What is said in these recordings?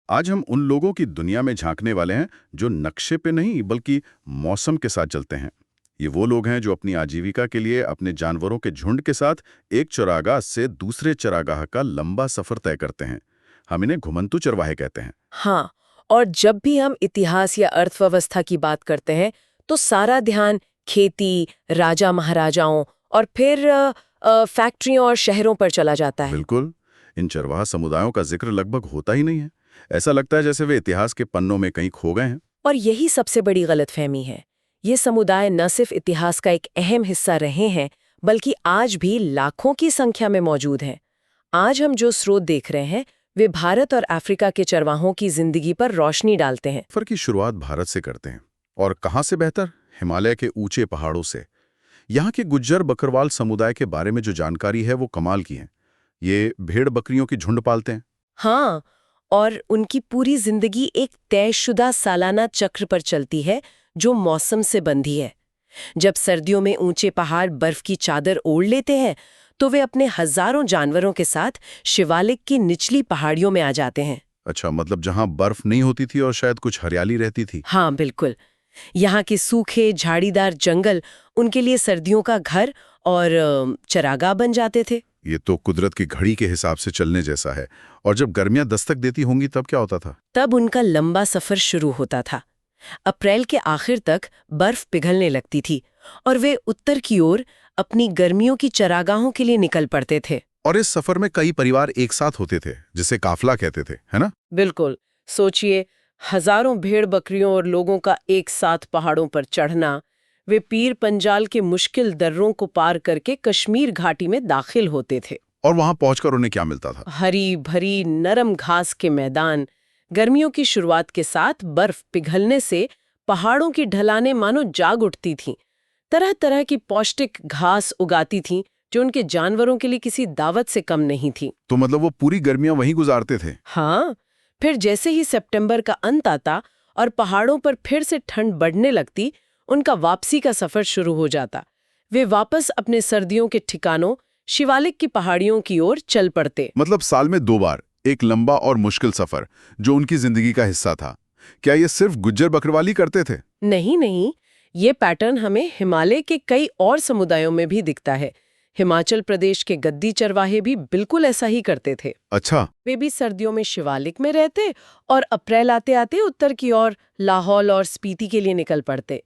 आज हम उन लोगों की दुनिया में झांकने वाले हैं जो नक्शे पे नहीं बल्कि मौसम के साथ चलते हैं। ये वो लोग हैं जो अपनी आजीविका के लिए अपने जानवरों के झुंड के साथ एक चरागाह से दूसरे चरागाह का लंबा सफर तय करते हैं। हम इन्हें घुमंतू चरवाहे कहते हैं। हाँ, और जब भी हम इतिहास या अर्थव्यवस्था की बात करते हैं, तो सारा ध्यान खेती, राजा महाराजाओं और फिर फैक्ट्रियों और शहरों पर चला जाता है। बिल्कुल। इन चरवाहा समुदायों का जिक्र लगभग होता ही नहीं है। ऐसा लगता है जैसे वे इतिहास के पन्नों में कहीं खो गए हैं। और यही सबसे बड़ी गलतफहमी है। ये समुदाय न सिर्फ इतिहास का एक अहम हिस्सा रहे हैं, बल्कि आज भी लाखों की संख्या में मौजूद हैं। आज हम जो स्रोत देख रहे हैं, वे भारत और अफ्रीका के चरवाहों की जिंदगी पर रोशनी डालते हैं। सफर की शुरुआत भारत से करते हैं। और कहाँ से बेहतर? हिमालय के ऊंचे पहाड़ों से। यहाँ के गुज्जर बकरवाल समुदाय के बारे में जो जानकारी है वो कमाल की है। ये भेड़ बकरियों की झुंड पालते हैं। हाँ, और उनकी पूरी जिंदगी एक तयशुदा सालाना चक्र पर चलती है, जो मौसम से बंधी है। जब सर्दियों में ऊंचे पहाड़ बर्फ की चादर ओढ़ लेते हैं, तो वे अपने हजारों जानवरों के साथ शिवालिक की निचली पहाड़ियों में आ जाते हैं। अच्छा, मतलब जहाँ बर्फ नहीं होती थी और शायद कुछ हरियाली रहती थी। हाँ, बिल्कुल। यहाँ के सूखे झाड़ीदार जंगल उनके लिए सर्दियों का घर और चरागाह बन जाते थे। ये तो कुदरत की घड़ी के हिसाब से चलने जैसा है। और जब गर्मियां दस्तक देती होंगी तब क्या होता था? तब उनका लंबा सफर शुरू होता था। अप्रैल के आखिर तक बर्फ पिघलने लगती थी और वे उत्तर की ओर अपनी गर्मियों की चरागाहों के लिए निकल पड़ते थे। और इस सफर में कई परिवार एक साथ होते थे, जिसे काफिला कहते थे, है ना? बिल्कुल। सोचिए, हजारों भेड़ बकरियों और लोगों का एक साथ पहाड़ों पर चढ़ना। वे पीर पंजाल के मुश्किल दर्रों को पार करके कश्मीर घाटी में दाखिल होते थे। और वहां पहुंचकर उन्हें क्या मिलता था? हरी भरी नरम घास के मैदान। गर्मियों की शुरुआत के साथ बर्फ पिघलने से पहाड़ों की ढलानें मानो जाग उठती थीं। तरह तरह की पौष्टिक घास उगाती थीं, जो उनके जानवरों के लिए किसी दावत से कम नहीं थी। तो मतलब वो पूरी गर्मियां वहीं गुजारते थे? हाँ, फिर जैसे ही सितंबर का अंत आता और पहाड़ों पर फिर से ठंड बढ़ने लगती, उनका वापसी का सफर शुरू हो जाता। वे वापस अपने सर्दियों के ठिकानों शिवालिक की पहाड़ियों की ओर चल पड़ते। मतलब साल में 2 बार एक लंबा और मुश्किल सफर जो उनकी जिंदगी का हिस्सा था। क्या ये सिर्फ गुज्जर बकरवाली करते थे? नहीं नहीं, ये पैटर्न हमें हिमालय के कई और समुदायों में भी दिखता है। हिमाचल प्रदेश के गद्दी चरवाहे भी बिल्कुल ऐसा ही करते थे। अच्छा। वे भी सर्दियों में शिवालिक में रहते और अप्रैल आते आते उत्तर की ओर लाहौल और स्पीति के लिए निकल पड़ते।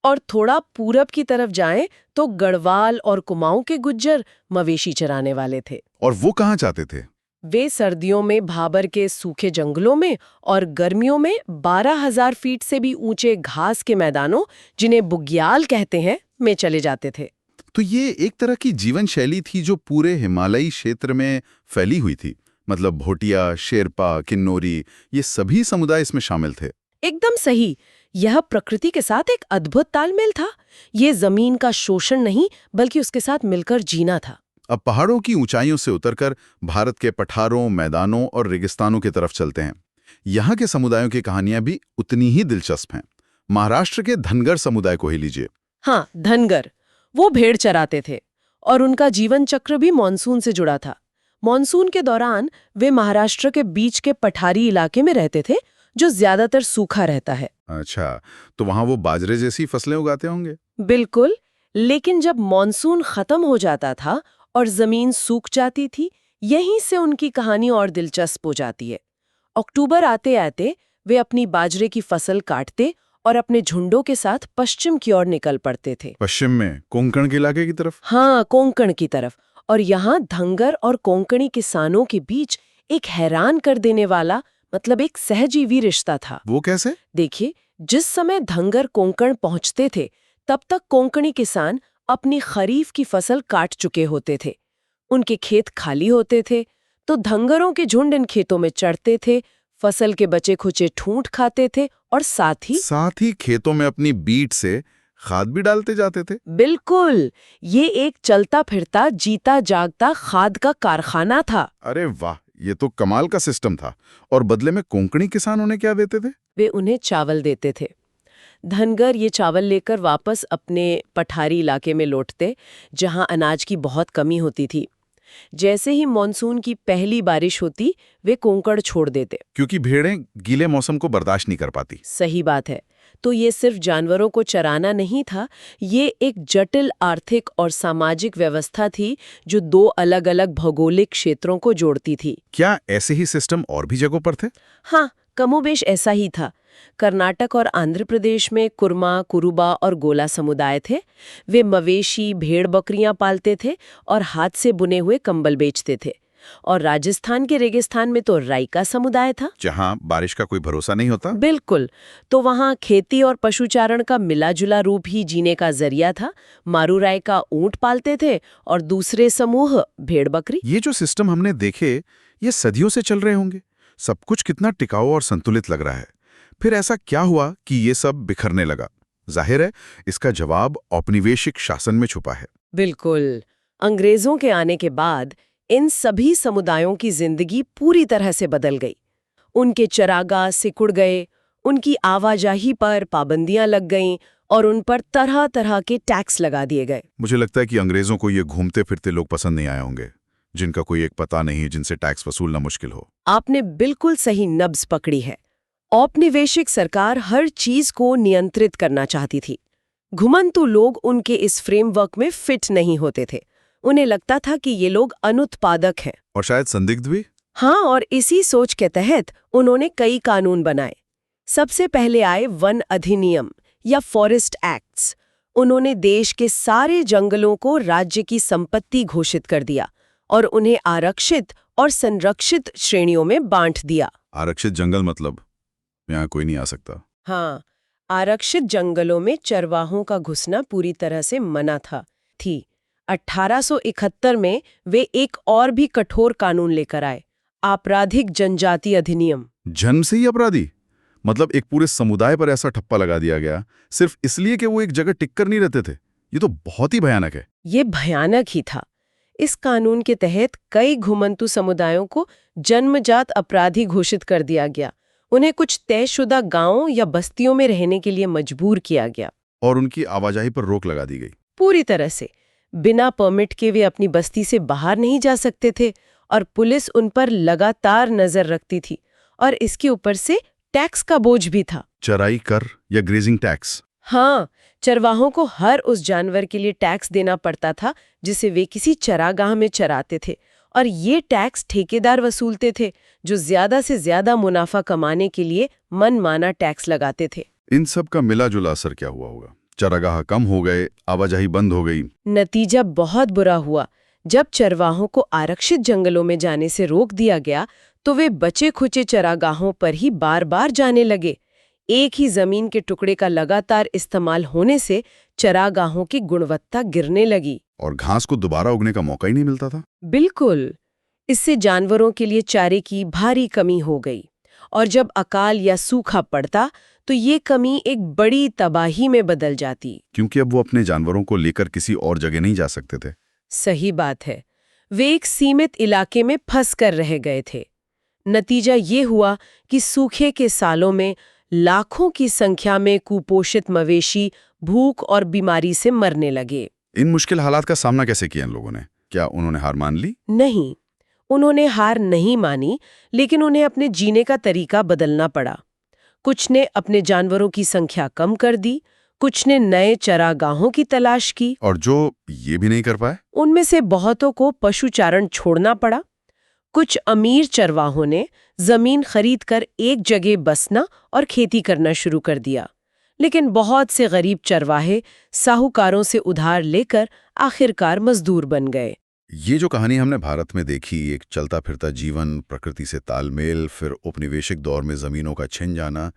और थोड़ा पूरब की तरफ जाएं तो गढ़वाल और कुमाऊं के गुज्जर मवेशी चराने वाले थे। और वो कहाँ जाते थे? वे सर्दियों में भाबर के सूखे जंगलों में और गर्मियों में 12,000 फीट से भी ऊंचे घास के मैदानों, जिन्हें बुग्याल कहते हैं, में चले जाते थे। तो ये एक तरह की जीवन शैली थी जो पूरे हिमालयी क्षेत्र में फैली हुई थी। मतलब भोटिया, शेरपा, किन्नौरी, ये सभी समुदाय इसमें शामिल थे। एकदम सही। यह प्रकृति के साथ एक अद्भुत तालमेल था। ये जमीन का शोषण नहीं, बल्कि उसके साथ मिलकर जीना था। अब पहाड़ों की ऊंचाइयों से उतरकर भारत के पठारों, मैदानों और रेगिस्तानों की तरफ चलते हैं। यहाँ के समुदायों की कहानियां भी उतनी ही दिलचस्प हैं। महाराष्ट्र के धनगर समुदाय को ही लीजिए। हाँ, धनगर। वो भेड़ चराते थे और उनका जीवन चक्र भी मानसून से जुड़ा था। मानसून के दौरान वे महाराष्ट्र के बीच के पठारी इलाके में रहते थे, जो ज्यादातर सूखा रहता है। अच्छा, तो वहां वो बाजरे जैसी फसलें उगाते होंगे? बिल्कुल। लेकिन जब मानसून खत्म हो जाता था और जमीन सूख जाती थी, यहीं से उनकी कहानी और दिलचस्प हो जाती है। अक्टूबर आते आते वे अपनी बाजरे की फसल काटते और अपने झुंडों के साथ पश्चिम की ओर निकल पड़ते थे। पश्चिम में कोंकण के इलाके की तरफ? हाँ, कोंकण की तरफ। और यहाँ धंगर और कोंकणी किसानों के बीच एक हैरान कर देने वाला, मतलब एक सहजीवी रिश्ता था। वो कैसे? देखिए, जिस समय धंगर कोंकण पहुंचते थे, तब तक कोंकणी किसान अपनी खरीफ की फसल काट चुके होते थे। उनके खेत खाली होते थे, तो धंगरों के झुंड इन खेतों में चढ़ते थे, फसल के बचे खुचे ठूंठ खाते थे और साथ ही खेतों में अपनी बीट से खाद भी डालते जाते थे। बिल्कुल, ये एक चलता फिरता जीता जागता खाद का कारखाना था। अरे वाह, ये तो कमाल का सिस्टम था। और बदले में कोंकणी किसान उन्हें क्या देते थे? वे उन्हें चावल देते थे। धनगर ये चावल लेकर वापस अपने पठारी इलाके में लौटते, जहां अनाज की बहुत कमी होती थी। जैसे ही मॉनसून की पहली बारिश होती वे कोंकण छोड़ देते। क्योंकि भेड़ें गीले मौसम को बर्दाश्त नहीं कर पाती। सही बात है। तो ये सिर्फ जानवरों को चराना नहीं था, ये एक जटिल आर्थिक और सामाजिक व्यवस्था थी जो दो अलग-अलग भौगोलिक क्षेत्रों को जोड़ती थी। क्या ऐसे ही सिस्टम और भी जगहों पर थे? हाँ, कमोबेश ऐसा ही था। कर्नाटक और आंध्र प्रदेश में कुर्मा, कुरुबा और गोला समुदाय थे। वे मवेशी, भेड़ बकरियां पालते थे और हाथ से बुने हुए कंबल बेचते थे। और राजस्थान के रेगिस्तान में तो राइका समुदाय था, जहां बारिश का कोई भरोसा नहीं होता। बिल्कुल। तो वहाँ खेती और पशुचारण का मिला-जुला रूप ही जीने का जरिया था। मारू राइका ऊंट पालते थे और दूसरे समूह भेड़ बकरी। ये जो सिस्टम हमने देखे, ये सदियों से चल रहे होंगे। सब कुछ कितना टिकाऊ और संतुलित लग रहा है। फिर ऐसा क्या हुआ कि ये सब बिखरने लगा? जाहिर है, इसका जवाब औपनिवेशिक शासन में छुपा है। बिल्कुल। अंग्रेजों के आने के बाद इन सभी समुदायों की जिंदगी पूरी तरह से बदल गई। उनके चरागाह सिकुड़ गए, उनकी आवाजाही पर पाबंदियां लग गईं और उन पर तरह तरह के टैक्स लगा दिए गए। मुझे लगता है कि अंग्रेजों को ये घूमते फिरते लोग पसंद नहीं आए होंगे, जिनका कोई एक पता नहीं, जिनसे टैक्स वसूलना मुश्किल हो। आपने बिल्कुल सही नब्ज पकड़ी है। औपनिवेशिक सरकार हर चीज को नियंत्रित करना चाहती थी। घुमंतु लोग उनके इस फ्रेमवर्क में फिट नहीं होते थे। उन्हें लगता था कि ये लोग अनुत्पादक हैं। और शायद संदिग्ध भी। हाँ, और इसी सोच के तहत उन्होंने कई कानून बनाए। सबसे पहले आए वन अधिनियम या फॉरेस्ट एक्ट्स। उन्होंने देश के सारे जंगलों को राज्य की संपत्ति घोषित कर दिया और उन्हें आरक्षित और संरक्षित श्रेणियों में बांट दिया। आरक्षित जंगल मतलब यहाँ कोई नहीं आ सकता। हाँ, आरक्षित जंगलों में चरवाहों का घुसना पूरी तरह से मना थी। 1871 में वे एक और भी कठोर कानून लेकर आए, आपराधिक जनजाति अधिनियम। जन्म से ही अपराधी? मतलब एक पूरे समुदाय पर ऐसा ठप्पा लगा दिया गया सिर्फ इसलिए कि वो एक जगह टिक कर नहीं रहते थे। ये तो बहुत ही भयानक है। ये भयानक ही था। इस कानून के तहत कई घुमंतु समुदायों को जन्मजात अपराधी घोषित कर दिया गया। उन्हें कुछ तयशुदा गांवों या बस्तियों में रहने के लिए मजबूर किया गया और उनकी आवाजाही पर रोक लगा दी गई। पूरी तरह से। बिना परमिट के वे अपनी बस्ती से बाहर नहीं जा सकते थे और पुलिस उन पर लगातार नजर रखती थी। और इसके ऊपर से टैक्स का बोझ भी था। चराई कर या ग्रेजिंग टैक्स? हाँ, चरवाहों को हर उस जानवर के लिए टैक्स देना पड़ता था जिसे वे किसी चरागाह में चराते थे। और ये टैक्स ठेकेदार वसूलते थे, जो ज्यादा से ज्यादा मुनाफा कमाने के लिए मनमाना टैक्स लगाते थे। इन सब का मिला जुला असर क्या हुआ होगा? चरागाह कम हो गए, आवाजाही बंद हो गई। नतीजा बहुत बुरा हुआ। जब चरवाहों को आरक्षित जंगलों में जाने से रोक दिया गया तो वे बचे खुचे चरागाहों पर ही बार बार जाने लगे। एक ही जमीन के टुकड़े का लगातार इस्तेमाल होने से चरागाहों की गुणवत्ता गिरने लगी और घास को दोबारा उगने का मौका ही नहीं मिलता था। बिल्कुल। इससे जानवरों के लिए चारे की भारी कमी हो गई और जब अकाल या सूखा पड़ता तो ये कमी एक बड़ी तबाही में बदल जाती। क्योंकि अब वो अपने जानवरों को लेकर किसी और जगह नहीं जा सकते थे। सही बात है। वे एक सीमित इलाके में फंस कर रह गए थे। नतीजा ये हुआ कि सूखे के सालों में लाखों की संख्या में कुपोषित मवेशी भूख और बीमारी से मरने लगे। इन मुश्किल हालात का सामना कैसे किया इन लोगों ने? क्या उन्होंने हार मान ली? नहीं, उन्होंने हार नहीं मानी, लेकिन उन्हें अपने जीने का तरीका बदलना पड़ा। कुछ ने अपने जानवरों की संख्या कम कर दी, कुछ ने नए चरागाहों की तलाश की, और जो ये भी नहीं कर पाए, उनमें से बहुतों को पशुचारण छोड़ना पड़ा। कुछ अमीर चरवाहों ने जमीन खरीदकर एक जगह बसना और खेती करना शुरू कर दिया, लेकिन बहुत से गरीब चरवाहे साहूकारों से उधार लेकर आखिरकार मजदूर बन गए। ये जो कहानी हमने भारत में देखी, एक चलता फिरता जीवन, प्रकृति से तालमेल, फिर औपनिवेशिक दौर में जमीनों का छिन जाना,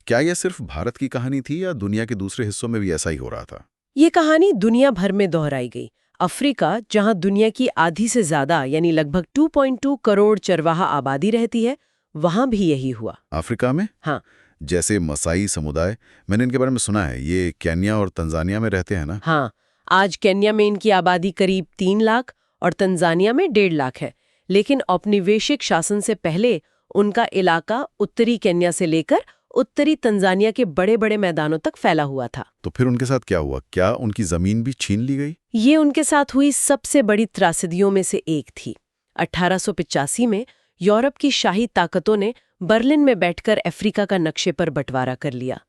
क्या यह सिर्फ भारत की कहानी थी या दुनिया के दूसरे हिस्सों में भी ऐसा ही हो रहा था? ये कहानी दुनिया भर में दोहराई गई। अफ्रीका, जहां दुनिया की आधी से ज्यादा यानी लगभग 2.2 करोड़ चरवाहा आबादी रहती है, वहां भी यही हुआ। अफ्रीका में? हाँ। जैसे मसाई समुदाय, मैंने इनके बारे में सुना है, ये केन्या और तंजानिया में रहते हैं ना? हाँ, आज केन्या में इनकी आबादी करीब 3 लाख और तंजानिया में 1.5 लाख है। लेकिन औपनिवेशिक शासन से पहले उनका इलाका उत्तरी केन्या से लेकर उत्तरी तंजानिया के बड़े बड़े मैदानों तक फैला हुआ था। तो फिर उनके साथ क्या हुआ? क्या उनकी जमीन भी छीन ली गई? ये उनके साथ हुई सबसे बड़ी त्रासदियों में से एक थी। 1885 में यूरोप की शाही ताकतों ने बर्लिन में बैठकर अफ्रीका का नक्शे पर बंटवारा कर लिया।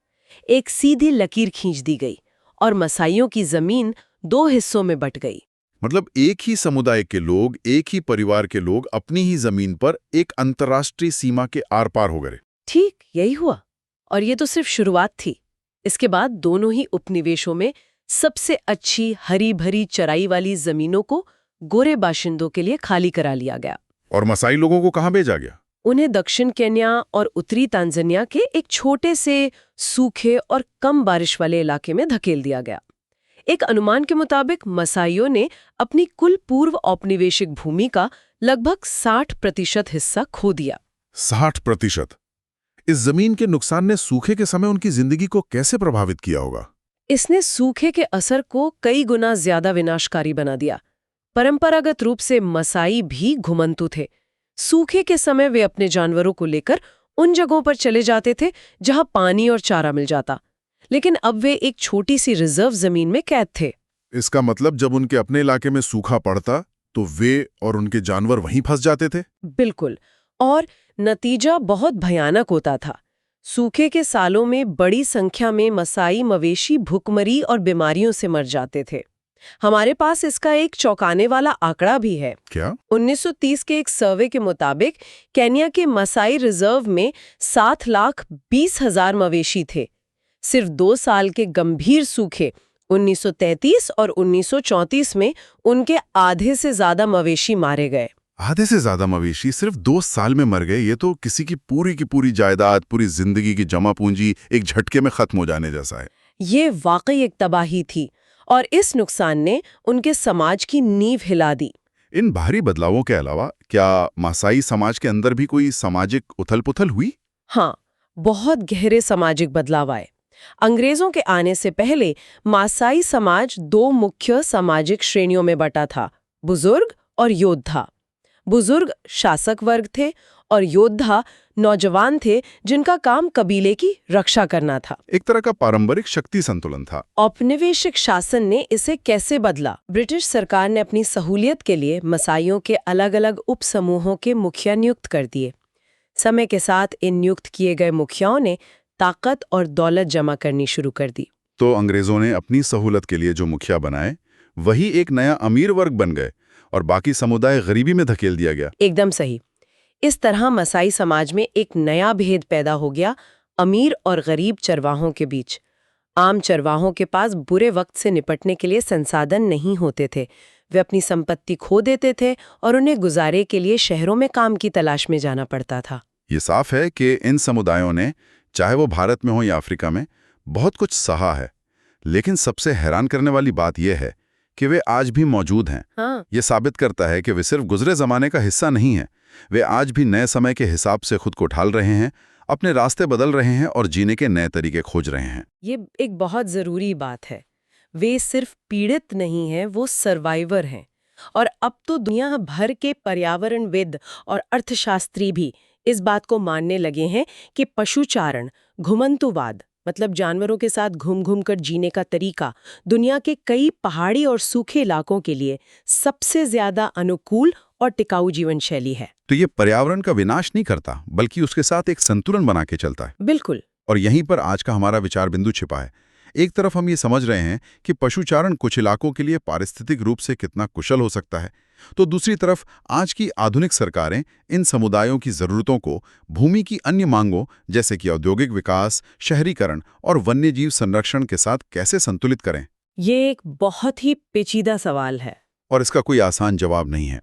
एक सीधी लकीर खींच दी गई और मसाइयों की जमीन 2 हिस्सों में बंट गई। मतलब एक ही समुदाय के लोग, एक ही परिवार के लोग अपनी ही जमीन पर एक अंतर्राष्ट्रीय सीमा के आर पार हो गए। ठीक यही हुआ। और ये तो सिर्फ शुरुआत थी। इसके बाद दोनों ही उपनिवेशों में सबसे अच्छी हरी भरी चराई वाली जमीनों को गोरे बाशिंदों के लिए खाली करा लिया गया। और मसाई लोगों को कहाँ भेजा गया? उन्हें दक्षिण केन्या और उत्तरी तांजानिया के एक छोटे से सूखे और कम बारिश वाले इलाके में धकेल दिया गया। एक अनुमान के मुताबिक मसाइयों ने अपनी कुल पूर्व औपनिवेशिक भूमि का लगभग 60% हिस्सा खो दिया। 60%? इस जमीन के नुकसान ने सूखे के समय उनकी जिंदगी को कैसे प्रभावित किया होगा? इसने सूखे के असर को कई गुना ज्यादा विनाशकारी बना दिया। परंपरागत रूप से मसाई भी घुमंतु थे। सूखे के समय वे अपने जानवरों को लेकर उन जगहों पर चले जाते थे जहां पानी और चारा मिल जाता, लेकिन अब वे एक छोटी सी रिजर्व जमीन में कैद थे। इसका मतलब जब उनके अपने इलाके में सूखा पड़ता तो वे और उनके जानवर वहीं फंस जाते थे? बिल्कुल। और नतीजा बहुत भयानक होता था। सूखे के सालों में बड़ी संख्या में मसाई मवेशी भूखमरी और बीमारियों से मर जाते थे। हमारे पास इसका एक चौंकाने वाला आंकड़ा भी है। क्या? 1930 के एक सर्वे के मुताबिक केन्या के मसाई रिजर्व में 7,20,000 मवेशी थे। सिर्फ 2 साल के गंभीर सूखे 1933 और 1934 में उनके आधे से ज्यादा मवेशी मारे गए। आधे से ज्यादा मवेशी सिर्फ 2 साल में मर गए। ये तो किसी की पूरी जायदाद, पूरी जिंदगी की जमा पूंजी एक झटके में खत्म हो जाने जैसा है। ये वाकई एक तबाही थी और इस नुकसान ने उनके समाज की नींव हिला दी। इन भारी बदलावों के अलावा क्या मासाई समाज के अंदर भी कोई सामाजिक उथल-पुथल हुई? हाँ, बहुत गहरे सामाजिक बदलाव आए। अंग्रेजों के आने से पहले मासाई समाज 2 मुख्य सामाजिक श्रेणियों में बटा था, बुजुर्ग और योद्धा। बुजुर्ग शासक वर्ग थे और योद्धा नौजवान थे जिनका काम कबीले की रक्षा करना था। एक तरह का पारंपरिक शक्ति संतुलन था। औपनिवेशिक शासन ने इसे कैसे बदला? ब्रिटिश सरकार ने अपनी सहूलियत के लिए मसाइयों के अलग-अलग उपसमूहों के मुखिया नियुक्त कर दिए। समय के साथ इन नियुक्त किए गए मुखियाओं ने ताकत और दौलत जमा करनी शुरू कर दी। तो अंग्रेजों ने अपनी सहूलत के लिए जो मुखिया बनाए, वही एक नया अमीर वर्ग बन गए और बाकी समुदाय गरीबी में धकेल दिया गया। एकदम सही। इस तरह मसाई समाज में एक नया भेद पैदा हो गया, अमीर और गरीब चरवाहों के बीच। आम चरवाहों के पास बुरे वक्त से निपटने के लिए संसाधन नहीं होते थे। वे अपनी संपत्ति खो देते थे और उन्हें गुजारे के लिए शहरों में काम की तलाश में जाना पड़ता था। ये साफ है कि इन समुदायों ने, चाहे वो भारत में हो या अफ्रीका में, बहुत कुछ सहा है। लेकिन सबसे हैरान करने वाली बात यह है कि वे आज भी मौजूद हैं। हाँ। ये साबित करता है कि वे सिर्फ गुजरे जमाने का हिस्सा नहीं हैं। वे आज भी नए समय के हिसाब से खुद को ढाल रहे हैं, अपने रास्ते बदल रहे हैं और जीने के नए तरीके खोज रहे हैं। ये एक बहुत जरूरी बात है। वे सिर्फ पीड़ित नहीं हैं, वो सर्वाइवर हैं। और अब तो दुनिया भर के पर्यावरणविद और अर्थशास्त्री भी इस बात को मानने लगे हैं कि पशुचारण, घुमंतुवाद, मतलब जानवरों के साथ घूम कर जीने का तरीका, दुनिया के कई पहाड़ी और सूखे इलाकों के लिए सबसे ज्यादा अनुकूल और टिकाऊ जीवन शैली है। तो ये पर्यावरण का विनाश नहीं करता, बल्कि उसके साथ एक संतुलन बना के चलता है। बिल्कुल। और यहीं पर आज का हमारा विचार बिंदु छिपा है। एक तरफ हम ये समझ रहे हैं कि पशुचारण कुछ इलाकों के लिए पारिस्थितिक रूप से कितना कुशल हो सकता है, तो दूसरी तरफ आज की आधुनिक सरकारें इन समुदायों की जरूरतों को भूमि की अन्य मांगों जैसे कि औद्योगिक विकास, शहरीकरण और वन्यजीव संरक्षण के साथ कैसे संतुलित करें। ये एक बहुत ही पेचीदा सवाल है और इसका कोई आसान जवाब नहीं है।